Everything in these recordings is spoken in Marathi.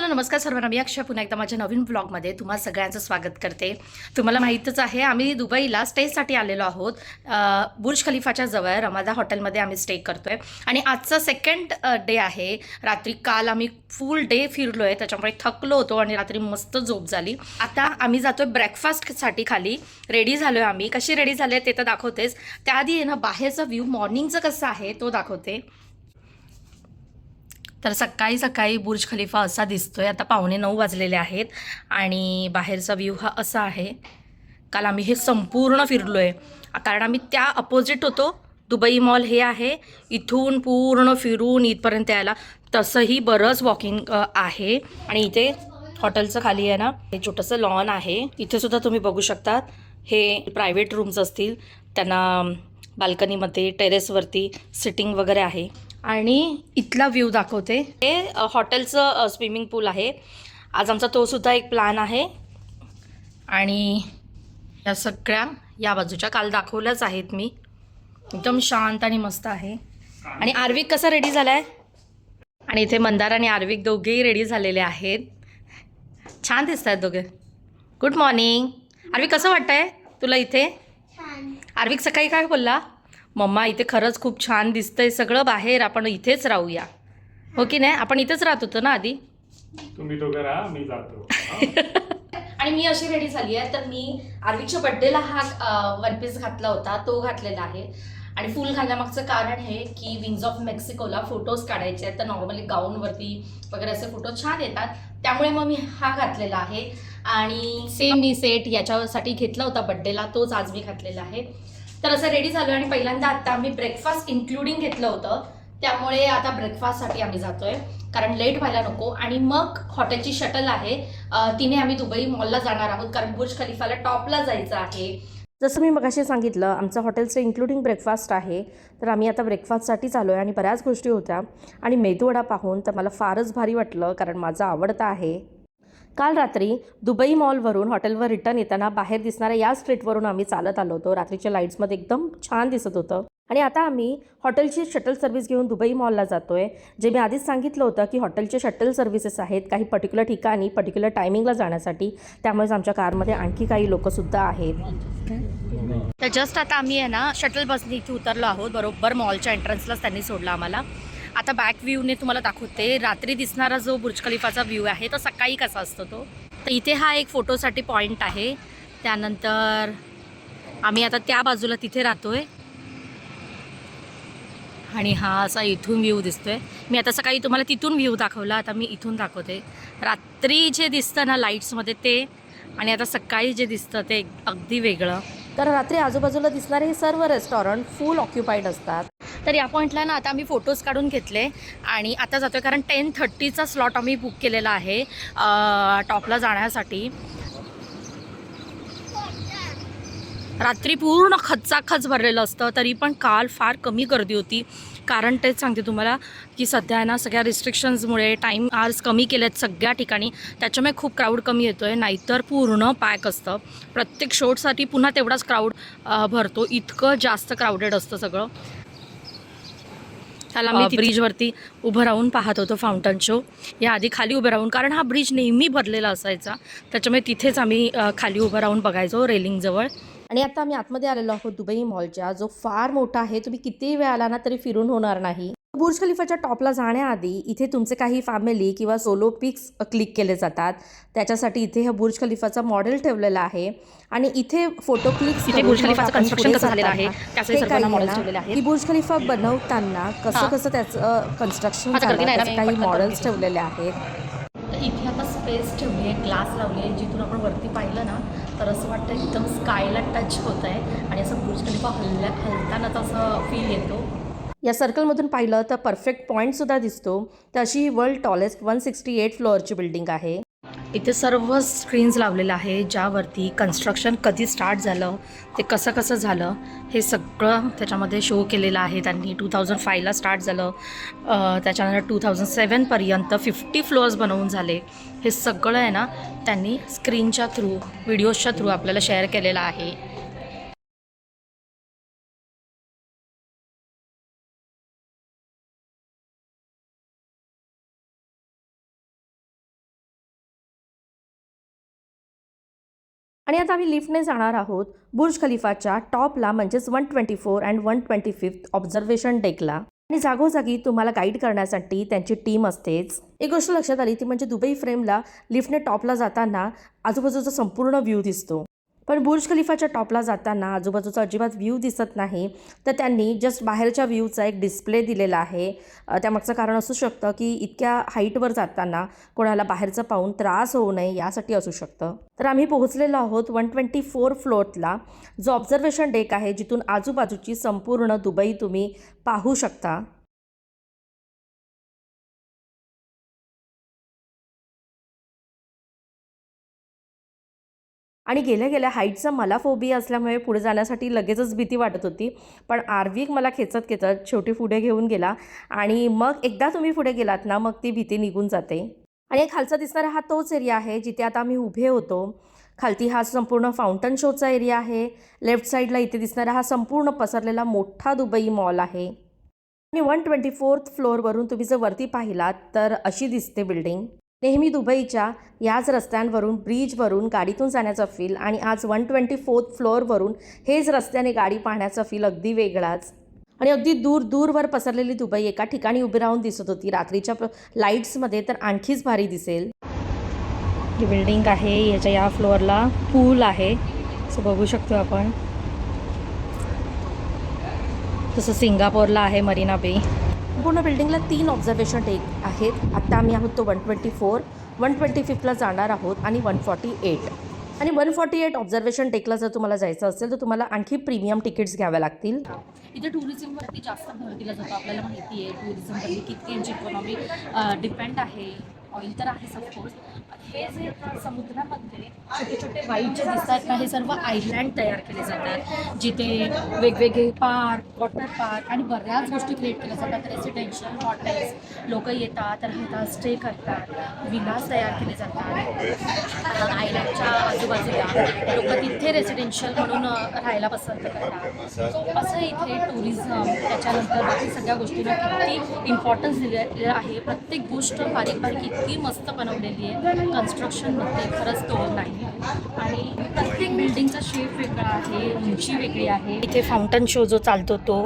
नमस्कार सर्वांना. मी अक्षय पुन्हा एकदा माझ्या नवीन ब्लॉगमध्ये तुम्हा सगळ्यांचं स्वागत करते. तुम्हाला माहीतच आहे आम्ही दुबईला स्टेसाठी आलेलो आहोत. बुर्ज खलिफाच्या जवळ रमादा हॉटेलमध्ये आम्ही स्टे करतोय आणि आजचा सेकंड डे आहे. रात्री काल आम्ही फुल डे फिरलोय, त्याच्यामुळे थकलो होतो आणि रात्री मस्त झोप झाली. आता आम्ही जातोय ब्रेकफास्टसाठी खाली. रेडी झालोय आम्ही. कशी रेडी झाले ते तर दाखवतेच. त्याआधी आहे ना बाहेरचा व्ह्यू मॉर्निंगचं कसं आहे तो दाखवते. तर सकाळी सकाळी बुर्ज खलिफा असा दिसतोय. आता 8:45 वाजलेले आहेत आणि बाहेरचा व्ह्यू हा असा आहे. काल आम्ही हे संपूर्ण फिरलोय कारण आम्ही त्या अपोजिट होतो. दुबई मॉल हे आहे, इथून पूर्ण फिरून इथपर्यंत यायला तसंही बरंच वॉकिंग आहे. आणि इथे हॉटेलचं खाली आहे ना हे छोटंसं लॉन आहे. इथे सुद्धा तुम्ही बघू शकतात. हे प्रायव्हेट रूम्स असतील, त्यांना बाल्कनीमध्ये टेरेसवरती सिटिंग वगैरे आहे. आणि इथला व्ह्यू दाखवते. हे हॉटेलचं स्विमिंग पूल आहे. आज आमचा तो सुद्धा एक प्लॅन आहे. आणि या सगळ्या या बाजूच्या काल दाखवल्याच आहेत मी. एकदम शांत आणि मस्त आहे. आणि आर्विक कसा रेडी झालाय. आणि इथे मंदार आणि आर्विक दोघेही रेडी झालेले आहेत. छान दिसत आहेत दोघे. गुड मॉर्निंग आर्विक, कसं वाटतंय तुला इथे. आर्विक सकाळी काय बोलला, मम्मा इथे खरंच खूप छान दिसतंय सगळं बाहेर, आपण इथेच राहूया. हो की नाही, आपण इथेच राहत होतो ना आधी. तुम्ही दोघं राहा, मी जातो. आणि मी अशी रेडी झाली आहे. तर मी आर्विकच्या बड्डेला हा वन पीस घातला होता, तो घातलेला आहे. आणि फुल घालण्यामागचं कारण हे की विंग्स ऑफ मेक्सिकोला फोटोज काढायचे आहेत. तर नॉर्मली गाऊनवरती वगैरे असे फोटो छान येतात, त्यामुळे मग मी हा घातलेला आहे. आणि सेम मी सेट याच्यासाठी घेतला होता बड्डेला, तोच आज मी घातलेला आहे. तर असं रेडी झालो. आणि पहिल्यांदा आता आम्ही ब्रेकफास्ट इन्क्लुडिंग घेतलं होतं, त्यामुळे आता ब्रेकफास्टसाठी आम्ही जातोय कारण लेट व्हायला नको. आणि मग हॉटेलची शटल आहे, तिने आम्ही दुबई मॉलला जाणार आहोत कारण बुर्ज खलिफाला टॉपला जायचं आहे. जसं मी मगाशी सांगितलं, आमचं हॉटेलचं इन्क्लुडिंग ब्रेकफास्ट आहे. तर आम्ही आता ब्रेकफास्टसाठी चालू आहे. आणि बऱ्याच गोष्टी होत्या आणि मेदूवडा पाहून तर मला फारच भारी वाटलं कारण माझा आवडता आहे. काल रात्री दुबई मॉलवरून हॉटेलवर रिटर्न येताना बाहेर दिसणाऱ्या या स्ट्रीटवरून आम्ही चालत आलो होतो. रात्रीच्या लाईट्समध्ये एकदम छान दिसत होतं. आणि आता आम्ही हॉटेलची शटल सर्व्हिस घेऊन दुबई मॉलला जातोय. जे मी आधीच सांगितलं होतं की हॉटेलचे शटल सर्व्हिसेस आहेत काही पर्टिक्युलर ठिकाणी पर्टिक्युलर टायमिंगला जाण्यासाठी. त्यामुळेच आमच्या कारमध्ये आणखी काही लोकंसुद्धा आहेत. तर जस्ट आता आम्ही आहे ना शटल बसने इथे उतरलो आहोत. बरोबर मॉलच्या एंट्रन्सलाच त्यांनी सोडलं आम्हाला. आता बॅक व्ह्यूने तुम्हाला दाखवते. रात्री दिसणारा जो बुर्ज खलिफाचा व्ह्यू आहे तो सकाळी कसा असतो तो. तर इथे हा एक फोटोसाठी पॉईंट आहे. त्यानंतर आम्ही आता त्या बाजूला तिथे राहतोय आणि हा असा इथून व्ह्यू दिसतोय. मी आता सकाळी तुम्हाला तिथून व्ह्यू दाखवला, आता मी इथून दाखवते. रात्री जे दिसतं ना लाईट्समध्ये ते, आणि आता सकाळी जे दिसतं ते अगदी वेगळं. तर रात्री आजूबाजूला दिसणारे हे सर्व रेस्टॉरंट फुल ऑक्युपाईड असतात. तर या पॉईंटला ना आता आम्ही फोटोज काढून घेतले आणि आता जातोय कारण 10:30चा स्लॉट आम्ही बुक केलेला आहे टॉपला जाण्यासाठी. रात्री पूर्ण खचाखच भरलेलं असतं, तरी पण काल फार कमी गर्दी होती. कारण तेच सांगते तुम्हाला की सध्या ना सगळ्या रिस्ट्रिक्शन्समुळे टाईम आवर्स कमी केलेत सगळ्या ठिकाणी, त्याच्यामुळे खूप क्राऊड कमी येतो आहे. नाहीतर पूर्ण पॅक असतं. प्रत्येक शोटसाठी पुन्हा तेवढाच क्राऊड भरतो. इतकं जास्त क्राऊडेड असतं सगळं. त्याला मी ब्रिजवरती उभं राहून पाहत होतो फाउंटन शो. या आधी खाली उभं राहून, कारण हा ब्रिज नेहमी भरलेला असायचा, त्याच्यामुळे तिथेच आम्ही खाली उभं राहून बघायचो रेलिंगजवळ. आणि आता आम्ही आतमध्ये आलेलो आहोत दुबई मॉलच्या, जो फार मोठा आहे. तुम्ही कितीही वेळ आला ना तरी फिरून होणार नाही. बुर्ज खलिफाच्या टॉपला जाण्याआधी इथे तुमचे काही फॅमिली किंवा सोलो पिक्स क्लिक केले जातात. त्याच्यासाठी इथे हा बुर्ज खलिफाचा मॉडेल ठेवलेला आहे. आणि इथे फोटो क्लिक्स इथे बुर्ज खलिफाचं कन्स्ट्रक्शन कसं झालेलं आहे त्याचे सर्व मॉडेल्स ठेवलेले आहेत. की बुर्ज खलिफा बनवताना कसं त्याचं कन्स्ट्रक्शन झालं, त्याचे काही मॉडेल्स ठेवलेले आहेत. तर इथे आता स्पेस ठेवली आहे, ग्लास लावली आहे, जिथून आपण वरती पाहिलं ना तर असं वाटतं एकदम स्कायला टच होत आहे आणि असं बुर्ज खलिफा हलतानाच असं फील येतो. या सर्कलमधून पाहिलं तर परफेक्ट पॉईंटसुद्धा दिसतो. तर अशी ही वर्ल्ड टॉलेस्ट 168 फ्लोअरची बिल्डिंग आहे. इथे सर्व स्क्रीन्स लावलेलं आहे ज्यावरती कन्स्ट्रक्शन कधी स्टार्ट झालं, ते कसं कसं झालं हे सगळं त्याच्यामध्ये शो केलेलं आहे त्यांनी. 2005ला स्टार्ट झालं, त्याच्यानंतर 2007पर्यंत 50 फ्लोअर्स बनवून झाले. हे सगळं आहे ना त्यांनी स्क्रीनच्या थ्रू, व्हिडिओजच्या थ्रू आपल्याला शेअर केलेलं आहे. आणि आता आम्ही लिफ्टने जाणार आहोत बुर्ज खलिफाच्या टॉपला, म्हणजेच 124 अँड 125 ऑब्झर्वेशन डेकला. आणि जागोजागी तुम्हाला गाईड करण्यासाठी त्यांची टीम असतेच. एक गोष्ट लक्षात आली ती म्हणजे दुबई फ्रेमला लिफ्टने टॉपला जाताना आजूबाजूचा संपूर्ण व्ह्यू दिसतो, पण बुर्ज खलिफाच्या टॉपला जाताना आजूबाजूचा अजिबात व्ह्यू दिसत नाही. तर त्यांनी जस्ट बाहेरच्या व्ह्यूचा एक डिस्प्ले दिलेला आहे. त्यामागचं कारण असू शकतं की इतक्या हाईटवर जाताना कोणाला बाहेरचं पाहून त्रास होऊ नये यासाठी असू शकतं. तर आम्ही पोहोचलेलो आहोत 124 फ्लोअरला, जो ऑब्झर्वेशन डेक आहे जिथून आजूबाजूची संपूर्ण दुबई तुम्ही पाहू शकता. आणि गेल्या गेल्या हाईटचा मला फोबिया असल्यामुळे पुढे जाण्यासाठी लगेचच भीती वाटत होती, पण आर्विक मला खेचत खेचत शेवटी पुढे घेऊन गेला. आणि मग एकदा तुम्ही पुढे गेलात ना, मग ती भीती निघून जाते. आणि खालचा दिसणारा हा तोच एरिया आहे जिथे आता आम्ही उभे होतो. खालती हा संपूर्ण फाउंटन शोचा एरिया आहे. लेफ्ट साईडला इथे दिसणारा हा संपूर्ण पसरलेला मोठा दुबई मॉल आहे. आणि 124th फ्लोअरवरून तुम्ही जर वरती पाहिलात तर अशी दिसते बिल्डिंग. नेहमी दुबईच्या याच रस्त्यांवरून, ब्रिजवरून गाडीतून जाण्याचा फील आणि आज 124th फ्लोअरवरून हेच रस्त्याने गाडी पाहण्याचा फील अगदी वेगळाच. आणि अगदी दूर दूरवर पसरलेली दुबई एका ठिकाणी उभी राहून दिसत होती. रात्रीच्या लाईट्समध्ये तर आणखीच भारी दिसेल. ही बिल्डिंग आहे, याच्या या फ्लोअरला पूल आहे असं बघू शकतो आपण. तसं सिंगापूरला आहे मरीना बे. पूर्ण बिल्डिंगला 3 ऑब्झर्वेशन डेक आहेत. आत्ता आम्ही आहोत तो 124, 125ला जाणार आहोत आणि 148. आणि 148 ऑब्झर्वेशन डेकला जर तुम्हाला जायचं असेल तर तुम्हाला आणखी प्रीमियम तिकीट्स घ्याव्या लागतील. इथे टुरिझमवरती जास्त भर दिला जातो. आपल्याला माहिती आहे टुरिझमवरती किती यांची इकॉनॉमी डिपेंड आहे. ऑइल तर आहेच ऑफकोर्स. हे जे समुद्रामध्ये छोटे छोटे व्हाईट जे दिसतात ना, हे सर्व आयलँड तयार केले जातात जिथे वेगवेगळे पार्क, वॉटर पार्क आणि बऱ्याच गोष्टी क्रिएट केल्या जातात. रेसिडेन्शियल हॉटेल्स, लोक येतात, राहतात, स्टे करतात, विलास तयार केले जातात. आयलँडच्या आजूबाजूला लोक तिथे रेसिडेन्शियल म्हणून राहायला पसंत करतात. सो असं इथे टुरिझम, त्याच्यानंतर बाकी सगळ्या गोष्टींना किती इम्पॉर्टन्स दिलेलं आहे. प्रत्येक गोष्ट बारीक बारीक इतकी मस्त बनवलेली आहे. कन्स्ट्रक्शनमध्ये खरंच तोड नाही. आणि प्रत्येक बिल्डिंगचा शेप वेगळा आहे, उंची वेगळी आहे. इथे फाउंटन शो जो चालतो तो,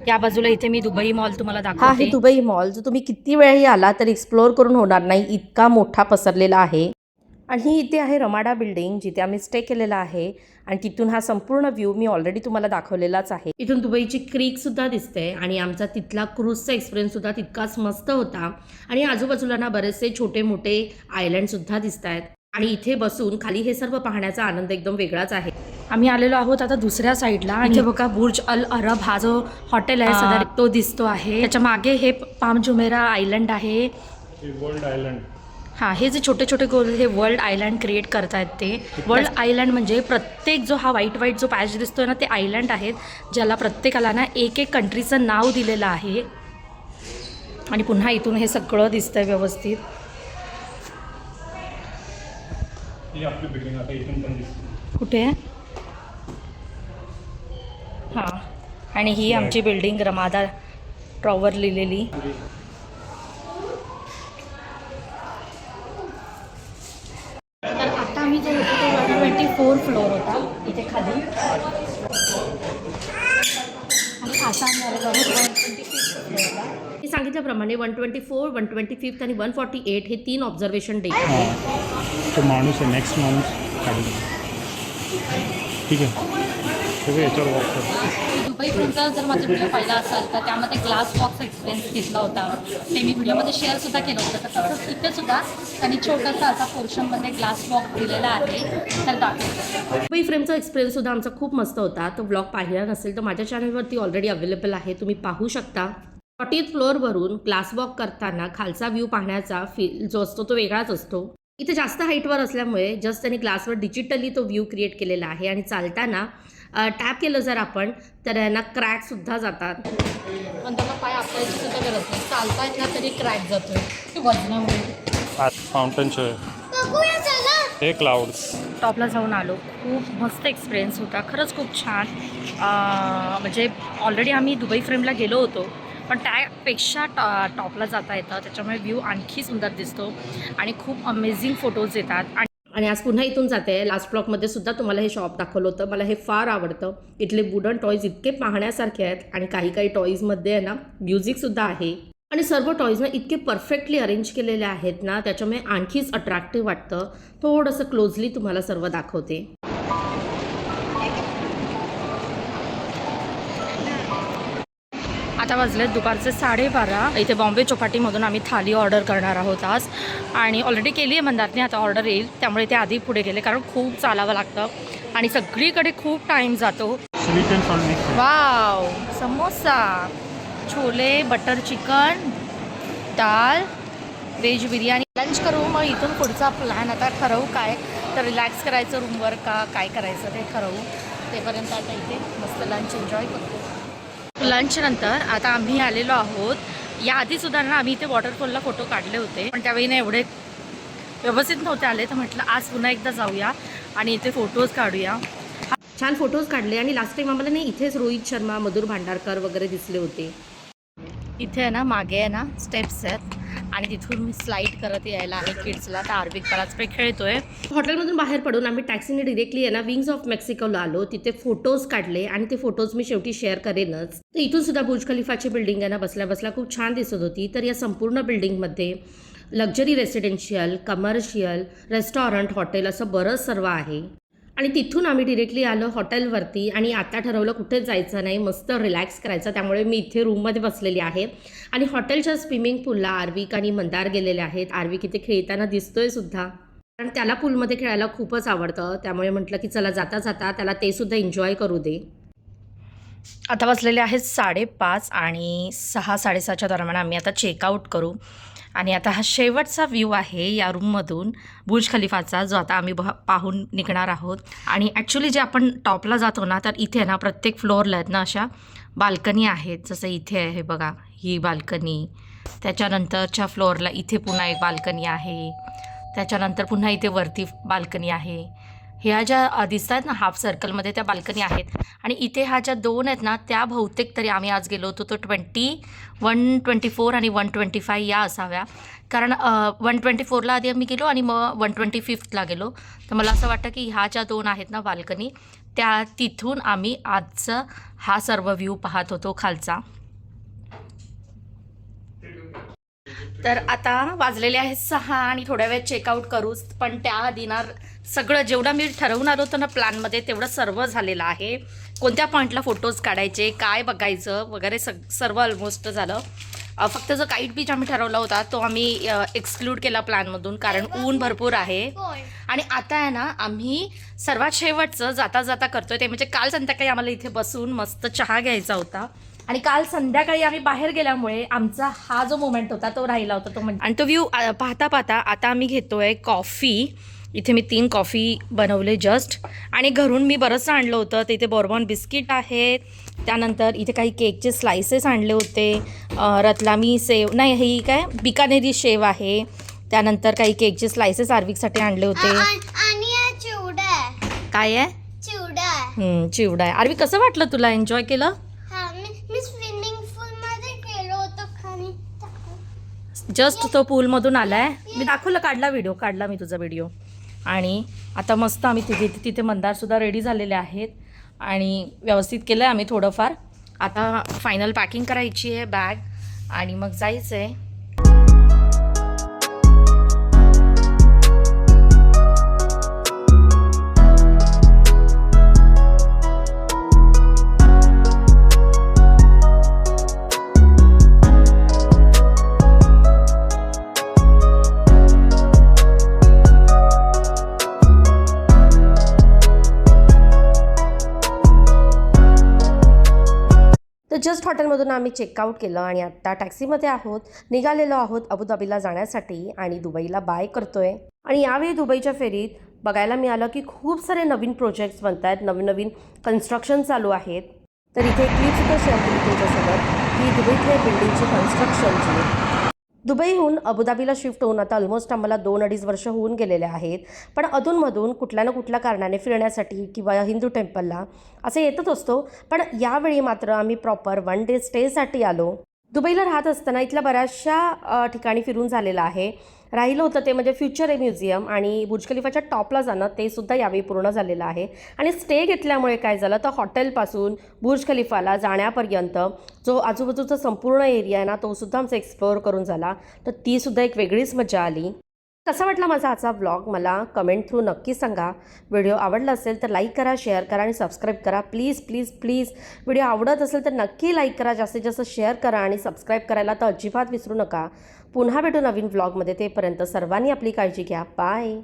या बाजूला इथे मी दुबई मॉल तुम्हाला दाखवते. हा आहे दुबई मॉल, जो तुम्ही किती वेळही आला तर एक्सप्लोअर करून होणार नाही, इतका मोठा पसरलेला आहे. आणि इथे आहे रमाडा बिल्डिंग जिथे आम्ही स्टे केलेला आहे. आणि तिथून हा संपूर्ण व्ह्यू मी ऑलरेडी तुम्हाला दाखवलेलाच आहे. इथून दुबईची क्रीकसुद्धा दिसते आणि आमचा तिथला क्रूजचा एक्सपिरियन्ससुद्धा तितकाच मस्त होता. आणि आजूबाजूला ना बरेचसे छोटे मोठे आयलँडसुद्धा दिसत आहेत. आणि इथे बसून खाली हे सर्व पाहण्याचा आनंद एकदम वेगळाच आहे. आम्ही आलेलो आहोत आता दुसऱ्या साईडला. आणि बघा बुर्ज अल अरब हा जो हॉटेल आहे सध्या तो दिसतो आहे. त्याच्या मागे हे पाम जुमेरा आयलँड आहे, वर्ल्ड आयलँड. हां, हे जे छोटे छोटे गोल हे वर्ल्ड आयलँड क्रिएट करतायत. ते वर्ल्ड आयलँड म्हणजे प्रत्येक जो हा व्हाईट जो पॅच दिसतोय ना, ते आयलँड आहेत ज्याला प्रत्येकाला ना एक एक कंट्रीचं नाव दिलेलं आहे. आणि पुन्हा इथून हे सगळं दिसतंय व्यवस्थित. ही आपली बिल्डिंग आता इथून पण दिसते. कुठे आहे? हां, आणि ही आमची बिल्डिंग रमादा टॉवर लिहिलेली. तर आता आम्ही जो होतो तो 124 फ्लोअर होता इथे खाली. आणि आता आम्ही आलेलो आहोत 125 फ्लोअरला. मी सांगितल्याप्रमाणे 124, 125 आणि 148 हे 3 ऑब्झर्वेशन डेक आहेत. तो माणूस आहे, नेक्स्ट माणूस खाली. ठीक आहे, सगळं याच्यावर वॉक करतो. दुबई फ्रेमचा जर माझा व्हिडिओ पाहिला असाल तर त्यामध्ये ग्लास बॉक्स एक्सपिरियन्स घेतला होता. ते मी व्हिडिओमध्ये शेअरसुद्धा केलं होतं. तर तसंच इथे सुद्धा त्यांनी छोटासा असा पोर्शनमध्ये ग्लास बॉक्स दिलेला आहे, तर दाखवतो. दुबई फ्रेमचा एक्सपिरियन्ससुद्धा आमचा खूप मस्त होता. तो ब्लॉग पाहिला नसेल तर माझ्या चॅनलवरती ऑलरेडी अवेलेबल आहे, तुम्ही पाहू शकता. 40th फ्लोअरवरून ग्लास वॉक करताना खालचा व्ह्यू पाहण्याचा फील जो असतो तो वेगळाच असतो. इथे जास्त हाईटवर असल्यामुळे जस्ट त्यांनी ग्लासवर डिजिटली तो व्ह्यू क्रिएट केलेला आहे. आणि चालताना टॅप केलं जर आपण तर यांना क्रॅकसुद्धा जातात. पण त्याला पाय आपल्याची सुद्धा गरज नाही, चालता येत ना तरी क्रॅक जातोय वजनामुळे. फाउंटन शो हे क्लाउड्स. टॉपला जाऊन आलो, खूप मस्त एक्सपिरियन्स होता, खरंच खूप छान. म्हणजे ऑलरेडी आम्ही दुबई फ्रेमला गेलो होतो, पण त्यापेक्षा टॉपला जाता येतं, त्याच्यामुळे व्ह्यू आणखी सुंदर दिसतो आणि खूप अमेझिंग फोटोज येतात. आणि आणि आज पुन्हा इथून जाते. लास्ट ब्लॉगमध्ये सुद्धा तुम्हाला हे शॉप दाखवलं होतं. मला हे फार आवडतं. इथले वुडन टॉयज इतके पाहण्यासारखे आहेत आणि काही टॉईजमध्ये आहे ना म्युझिकसुद्धा आहे. आणि सर्व टॉईज ना इतके परफेक्टली अरेंज केलेले आहेत ना, त्याच्यामुळे आणखीच अट्रॅक्टिव्ह वाटतं. थोडंसं क्लोजली तुम्हाला सर्व दाखवते. आता वाजलेत दुपारचे 12:30. इथे बॉम्बे चौपाटीमधून आम्ही थाली ऑर्डर करणार आहोत आज. आणि ऑलरेडी केली आहे मंदारने, आता ऑर्डर येईल. त्यामुळे ते आधी पुढे गेले कारण खूप चालावं लागतं आणि सगळीकडे खूप टाईम जातो. Sweet and salt mix. Wow, samosa, chole, butter chicken, dal, veg biryani. Lunch करू, मग इथून पुढचा प्लॅन आता ठरवू काय तर रिलॅक्स करायचं रूमवर का काय करायचं ते ठरवू. तेपर्यंत आता इथे मस्त लंच एन्जॉय करतो. लंच नंतर आता आम्ही आलेलो आहोत. याआधीसुद्धा ना आम्ही इथे वॉटरफॉलला फोटो काढले होते, पण त्यावेळी ना एवढे व्यवस्थित नव्हते आले. तर म्हटलं आज पुन्हा एकदा जाऊया आणि इथे फोटोज काढूया. छान फोटोज काढले. आणि लास्ट टाईम आम्हाला नाही इथेच रोहित शर्मा, मधुर भांडारकर वगैरे दिसले होते. इथे आहे ना मागे आहे ना स्टेप्स आहेत आणि तिथून मी स्लाईड करत यायला आहे किड्सला. तर आर्विक बराच वेळ खेळतोय. हॉटेलमधून बाहेर पडून आम्ही टॅक्सीने डिरेक्टली आहे ना विंग्स ऑफ मेक्सिकोला आलो. तिथे फोटोज काढले आणि ते फोटोज मी शेवटी शेअर करेनच. तर इथून सुद्धा बुर्ज खलिफाची बिल्डिंग आहे ना बसल्या बसल्या खूप छान दिसत होती. तर या संपूर्ण बिल्डिंगमध्ये luxury residential, commercial, restaurant, hotel असं बरंच सर्व आहे. आणि तिथून आम्ही डिरेक्टली आलो हॉटेलवरती आणि आता ठरवलं कुठेच जायचं नाही, मस्त रिलॅक्स करायचं. त्यामुळे मी इथे रूममध्ये बसलेली आहे आणि हॉटेलच्या स्विमिंग पूलला आर्विक आणि मंदार गेलेले आहेत. आर्विक इथे खेळताना दिसतोय सुद्धा, कारण त्याला पूलमध्ये खेळायला खूपच आवडतं. त्यामुळे म्हटलं की चला जाता जाता त्याला ते सुद्धा एन्जॉय करू दे. आता वाजलेले आहेत 5:30 आणि 6-6:30च्या दरम्यान आम्ही आता चेकआउट करू. आणि आता हा शेवटचा व्ह्यू आहे या रूममधून बुर्ज खलिफाचा, जो आता आम्ही पाहून निघणार आहोत. आणि ॲक्च्युली जे आपण टॉपला जातो ना, तर इथे ना प्रत्येक फ्लोअरला आहेत ना अशा बाल्कनी आहेत. जसं इथे आहे बघा ही बाल्कनी, त्याच्यानंतरच्या फ्लोअरला इथे पुन्हा एक बाल्कनी आहे, त्याच्यानंतर पुन्हा इथे वरती बाल्कनी आहे. ह्या ज्या दिसत आहेत ना हाफ सर्कलमध्ये त्या बाल्कनी आहेत. आणि इथे ह्या ज्या 2 आहेत ना त्या बहुतेक तरी आम्ही आज गेलो होतो तो 124 आणि 125 या असाव्या. कारण 124ला आधी आम्ही गेलो आणि मग 125ला गेलो. तर मला असं वाटतं की ह्या ज्या 2 आहेत ना बाल्कनी त्या तिथून आम्ही आजचा हा सर्व व्ह्यू पाहत होतो खालचा. तर आता वाजलेले आहेत 6 आणि थोड्या वेळ चेकआउट करूच. पण त्याआधी ना सगळं जेवढं मी ठरवून आलो होतं ना प्लॅनमध्ये तेवढं सर्व झालेलं आहे. कोणत्या पॉईंटला फोटोज काढायचे, काय बघायचं वगैरे सर्व ऑलमोस्ट झालं. फक्त जो काईट बीच आम्ही ठरवला होता तो आम्ही एक्सक्लूड केला प्लॅनमधून, कारण ऊन भरपूर आहे. आणि आता आहे ना आम्ही सर्वात शेवटचं जाता जाता करतोय ते म्हणजे काल संध्याकाळी आम्हाला इथे बसून मस्त चहा घ्यायचा होता. आणि काल संध्याकाळी आम्ही बाहेर गेल्यामुळे आमचा हा जो मोमेंट होता तो राहिला होता तो म्हणजे. आणि तो व्ह्यू पाहता पाहता आता आम्ही घेतोय कॉफी. इथे मी 3 कॉफी बनवले जस्ट. आणि घरून मी बरंचसं आणलं होतं. तर इथे बॉर्बॉन बिस्किट आहेत, त्यानंतर इथे काही केकचे स्लायसेस आणले होते, रतलामी सेव नाही ही काय बिकानेरी शेव आहे, त्यानंतर काही केकचे स्लायसेस आर्विकसाठी आणले होते. आणि चिवडा काय आहे? चिवडा आहे. आर्विक कसं वाटलं तुला? एन्जॉय केलं? मी स्विमिंग पूल मध्ये गेलो होतो खाली. जस्ट तो पूलमधून आलाय. मी दाखवलं, काढला मी तुझा व्हिडिओ. आणि आता मस्त आम्ही तिथे मंदारसुद्धा रेडी झालेले आहेत आणि व्यवस्थित केलं आहे आम्ही थोडंफार. आता फायनल पॅकिंग करायची आहे बॅग आणि मग जायचं आहे. तर जस्ट हॉटेलमधून आम्ही चेकआउट केलं आणि आत्ता टॅक्सीमध्ये आहोत, निघालेलो आहोत अबुधाबीला जाण्यासाठी आणि दुबईला बाय करतोय. आणि यावेळी दुबईच्या फेरीत बघायला मिळालं की खूप सारे नवीन प्रोजेक्ट्स बनत आहेत, नवीन कन्स्ट्रक्शन चालू आहेत. तर इथे क्लिप सुद्धा शेअर केली तुमच्यासोबत की दुबईतल्या बिल्डिंगची कन्स्ट्रक्शनची. दुबईहून अबुधाबीला शिफ्ट होऊन आता ऑलमोस्ट आम्हाला 2-2.5 वर्ष होऊन गेलेले आहेत. पण अधूनमधून कुठल्या ना कुठल्या कारणाने फिरण्यासाठी किंवा हिंदू टेम्पलला असं येतच असतो. पण यावेळी मात्र आम्ही प्रॉपर 1 डे स्टेसाठी आलो. दुबईला राहत असताना इथल्या बऱ्याचशा ठिकाणी फिरून झालेलं आहे. राहिलं होतं ते म्हणजे फ्युचर म्युझियम आणि बुर्ज खलिफाच्या टॉपला जाणं ते सुद्धा यावेळी पूर्ण झालेलं आहे. आणि स्टे घेतल्यामुळे काय झालं तर हॉटेलपासून बुर्ज खलिफाला जाण्यापर्यंत जो आजूबाजूचा संपूर्ण एरिया आहे ना तो सुद्धा आमचा एक्सप्लोअर करून झाला. तर ती सुद्धा एक वेगळीच मजा आली. कसा वाटला माझा आजचा व्लॉग मला कमेंट थ्रू नक्की सांगा. व्हिडिओ आवडला असेल तर लाईक करा, शेअर करा आणि सबस्क्राईब करा. प्लीज प्लीज प्लीज व्हिडिओ आवडत असेल तर नक्की लाईक करा, जास्तीत जास्त शेअर करा आणि सबस्क्राईब करायला तर अजिबात विसरू नका. पुन्हा भेटू नवीन व्लॉगमध्ये. तेपर्यंत सर्वांनी आपली काळजी घ्या. बाय.